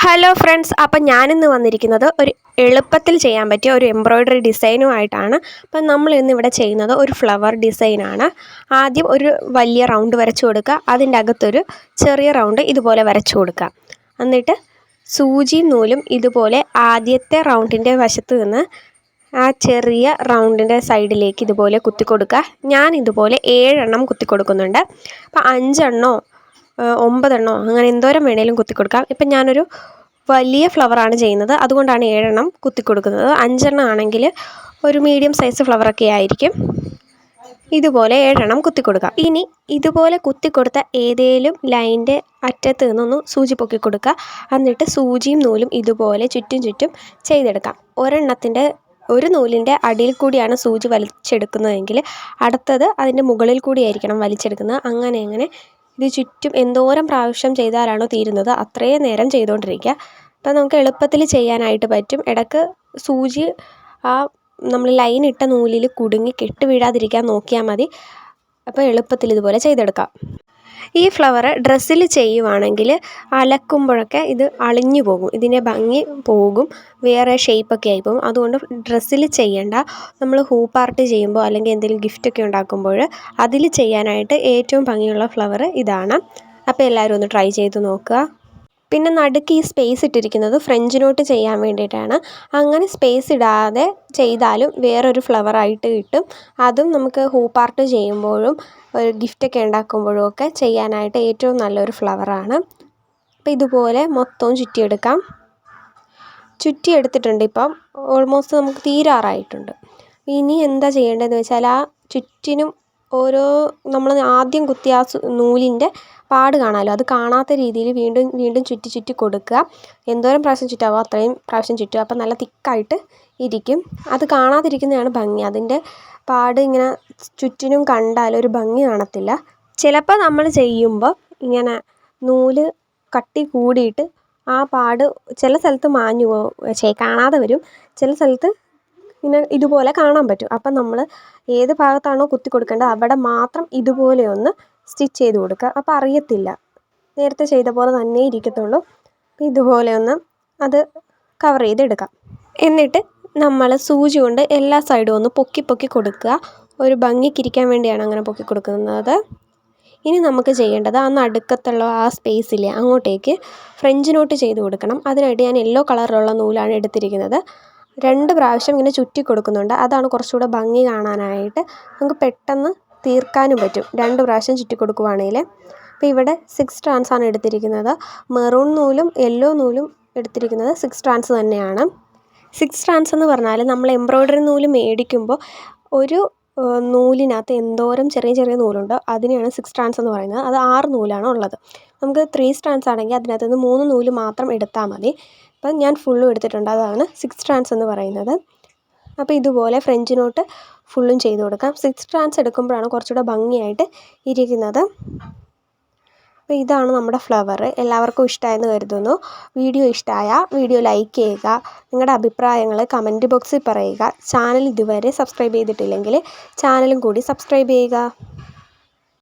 Hello friends, അപ്പം ഞാനിന്ന് വന്നിരിക്കുന്നത് ഒരു എളുപ്പത്തിൽ ചെയ്യാൻ പറ്റിയ ഒരു എംബ്രോയ്ഡറി ഡിസൈനുമായിട്ടാണ്. അപ്പം നമ്മൾ ഇന്നിവിടെ ചെയ്യുന്നത് ഒരു ഫ്ലവർ ഡിസൈനാണ്. ആദ്യം ഒരു വലിയ റൗണ്ട് വരച്ചു കൊടുക്കുക. അതിൻ്റെ അകത്തൊരു ചെറിയ റൗണ്ട് ഇതുപോലെ വരച്ചു കൊടുക്കുക. എന്നിട്ട് സൂചിയും നൂലും ഇതുപോലെ ആദ്യത്തെ റൗണ്ടിൻ്റെ വശത്ത് നിന്ന് ആ ചെറിയ റൗണ്ടിൻ്റെ സൈഡിലേക്ക് ഇതുപോലെ കുത്തി കൊടുക്കുക. ഞാൻ ഇതുപോലെ 7 എണ്ണം കുത്തി കൊടുക്കുന്നുണ്ട്. അപ്പം 5 എണ്ണോ 9 എണ്ണോ അങ്ങനെ എന്തോരം വേണേലും കുത്തി കൊടുക്കാം. ഇപ്പം ഞാനൊരു വലിയ ഫ്ലവറാണ് ചെയ്യുന്നത്, അതുകൊണ്ടാണ് 7 എണ്ണം കുത്തി കൊടുക്കുന്നത്. 5 എണ്ണം ആണെങ്കിൽ ഒരു മീഡിയം സൈസ് ഫ്ലവറൊക്കെ ആയിരിക്കും. ഇതുപോലെ 7 എണ്ണം കുത്തി കൊടുക്കാം. ഇനി ഇതുപോലെ കുത്തി കൊടുത്ത ഏതേലും ലൈൻ്റെ അറ്റത്ത് നിന്നൊന്ന് സൂചി പൊക്കി കൊടുക്കുക. എന്നിട്ട് സൂചിയും നൂലും ഇതുപോലെ ചുറ്റും ചുറ്റും ചെയ്തെടുക്കാം. ഒരു നൂലിൻ്റെ അടിയിൽ കൂടിയാണ് സൂചി വലിച്ചെടുക്കുന്നതെങ്കിൽ അടുത്തത് അതിൻ്റെ മുകളിൽ കൂടിയായിരിക്കണം വലിച്ചെടുക്കുന്നത്. അങ്ങനെ ഇത് ചുറ്റും എന്തോരം പ്രാവശ്യം ചെയ്താലാണോ തീരുന്നത് അത്രയും നേരം ചെയ്തുകൊണ്ടിരിക്കുക. അപ്പം നമുക്ക് എളുപ്പത്തിൽ ചെയ്യാനായിട്ട് പറ്റും. ഇടയ്ക്ക് സൂചി നമ്മൾ ലൈൻ ഇട്ട നൂലിൽ കുടുങ്ങി കെട്ട് വീഴാതിരിക്കാൻ നോക്കിയാൽ മതി. അപ്പോൾ എളുപ്പത്തിൽ ഇതുപോലെ ചെയ്തെടുക്കാം. ഈ ഫ്ലവർ ഡ്രസ്സിൽ ചെയ്യുവാണെങ്കിൽ അലക്കുമ്പോഴൊക്കെ ഇത് അളിഞ്ഞു പോകും, ഇതിൻ്റെ ഭംഗി പോകും, വേറെ ഷേപ്പൊക്കെ ആയി പോകും. അതുകൊണ്ട് ഡ്രസ്സിൽ ചെയ്യേണ്ട. നമ്മൾ ഹൂപ്പ് ആർട്ട് ചെയ്യുമ്പോൾ അല്ലെങ്കിൽ എന്തെങ്കിലും ഗിഫ്റ്റൊക്കെ ഉണ്ടാക്കുമ്പോൾ അതിൽ ചെയ്യാനായിട്ട് ഏറ്റവും ഭംഗിയുള്ള ഫ്ലവർ ഇതാണ്. അപ്പോൾ എല്ലാവരും ഒന്ന് ട്രൈ ചെയ്ത് നോക്കുക. പിന്നെ നടുക്ക് ഈ സ്പേസ് ഇട്ടിരിക്കുന്നത് ഫ്രഞ്ച് നോട്ട് ചെയ്യാൻ വേണ്ടിയിട്ടാണ്. അങ്ങനെ സ്പേസ് ഇടാതെ ചെയ്താലും വേറൊരു ഫ്ലവറായിട്ട് കിട്ടും. അതും നമുക്ക് ഹൂപ്പ് ആർട്ട് ചെയ്യുമ്പോഴും ഒരു ഗിഫ്റ്റൊക്കെ ഉണ്ടാക്കുമ്പോഴും ഒക്കെ ചെയ്യാനായിട്ട് ഏറ്റവും നല്ലൊരു ഫ്ലവറാണ്. അപ്പോൾ ഇതുപോലെ മൊത്തവും ചുറ്റിയെടുക്കാം. ചുറ്റിയെടുത്തിട്ടുണ്ട്. ഇപ്പം ഓൾമോസ്റ്റ് നമുക്ക് തീരാറായിട്ടുണ്ട്. ഇനി എന്താ ചെയ്യേണ്ടതെന്ന് വെച്ചാൽ ആ ചുറ്റിനും നമ്മൾ ആദ്യം കുത്തിയ ആ നൂലിൻ്റെ പാട് കാണാമല്ലോ, അത് കാണാത്ത രീതിയിൽ വീണ്ടും ചുറ്റി കൊടുക്കുക. എന്തോരം പ്രാവശ്യം ചുറ്റാവോ അത്രയും പ്രാവശ്യം ചുറ്റുക. അപ്പം നല്ല തിക്കായിട്ട് ഇരിക്കും. അത് കാണാതിരിക്കുന്നതാണ് ഭംഗി. അതിൻ്റെ പാട് ഇങ്ങനെ ചുറ്റിനും കണ്ടാൽ ഒരു ഭംഗി കാണത്തില്ല. ചിലപ്പോൾ നമ്മൾ ചെയ്യുമ്പോൾ ഇങ്ങനെ നൂല് കട്ടി കൂടിയിട്ട് ആ പാട് ചില സ്ഥലത്ത് മാഞ്ഞു കാണാതെ വരും, ചില സ്ഥലത്ത് ഇങ്ങനെ ഇതുപോലെ കാണാൻ പറ്റും. അപ്പം നമ്മൾ ഏത് ഭാഗത്താണോ കുത്തി കൊടുക്കേണ്ടത് അവിടെ മാത്രം ഇതുപോലെ ഒന്ന് സ്റ്റിച്ച് ചെയ്ത് കൊടുക്കുക. അപ്പോൾ അറിയത്തില്ല, നേരത്തെ ചെയ്ത പോലെ തന്നെ ഇരിക്കത്തുള്ളൂ. ഇതുപോലെ ഒന്ന് അത് കവർ ചെയ്തെടുക്കാം. എന്നിട്ട് നമ്മൾ സൂചി കൊണ്ട് എല്ലാ സൈഡും ഒന്ന് പൊക്കി കൊടുക്കുക. ഒരു ഭംഗിക്കിരിക്കാൻ വേണ്ടിയാണ് അങ്ങനെ പൊക്കി കൊടുക്കുന്നത്. ഇനി നമുക്ക് ചെയ്യേണ്ടത് ആ നടുക്കത്തുള്ള ആ സ്പേസിലെ അങ്ങോട്ടേക്ക് ഫ്രഞ്ച് നോട്ട് ചെയ്ത് കൊടുക്കണം. അതിനായിട്ട് ഞാൻ യെല്ലോ കളറിലുള്ള നൂലാണ് എടുത്തിരിക്കുന്നത്. 2 പ്രാവശ്യം ഇങ്ങനെ ചുറ്റി കൊടുക്കുന്നുണ്ട്. അതാണ് കുറച്ചുകൂടെ ഭംഗി കാണാനായിട്ട്. നമുക്ക് പെട്ടെന്ന് തീർക്കാനും പറ്റും 2 പ്രാവശ്യം ചുറ്റി കൊടുക്കുവാണെങ്കിൽ. അപ്പോൾ ഇവിടെ 6 strands ആണ് എടുത്തിരിക്കുന്നത്. മെറൂൺ നൂലും യെല്ലോ നൂലും എടുത്തിരിക്കുന്നത് 6 strands തന്നെയാണ്. 6 strands എന്ന് പറഞ്ഞാൽ നമ്മൾ എംബ്രോയ്ഡറി നൂല് മേടിക്കുമ്പോൾ ഒരു നൂലിനകത്ത് എന്തോരം ചെറിയ നൂലുണ്ട് അതിനെയാണ് 6 strands എന്ന് പറയുന്നത്. അത് 6 നൂലാണ് ഉള്ളത്. നമുക്ക് 3 strands ആണെങ്കിൽ അതിനകത്ത് നിന്ന് 3 നൂല് മാത്രം എടുത്താൽ മതി. അപ്പം ഞാൻ ഫുള്ളും എടുത്തിട്ടുണ്ട്, അതാണ് 6 strands എന്ന് പറയുന്നത്. അപ്പോൾ ഇതുപോലെ ഫ്രഞ്ച് നോട്ട് ഫുള്ളും ചെയ്ത് കൊടുക്കാം. 6 strands എടുക്കുമ്പോഴാണ് കുറച്ചുകൂടെ ഭംഗിയായിട്ട് ഇരിക്കുന്നത്. അപ്പോൾ ഇതാണ് നമ്മുടെ ഫ്ലവർ. എല്ലാവർക്കും ഇഷ്ടമായെന്ന് കരുതുന്നു. വീഡിയോ ലൈക്ക് ചെയ്യുക. നിങ്ങളുടെ അഭിപ്രായങ്ങൾ കമൻറ്റ് ബോക്സിൽ പറയുക. ചാനൽ ഇതുവരെ സബ്സ്ക്രൈബ് ചെയ്തിട്ടില്ലെങ്കിൽ ചാനലും കൂടി സബ്സ്ക്രൈബ് ചെയ്യുക.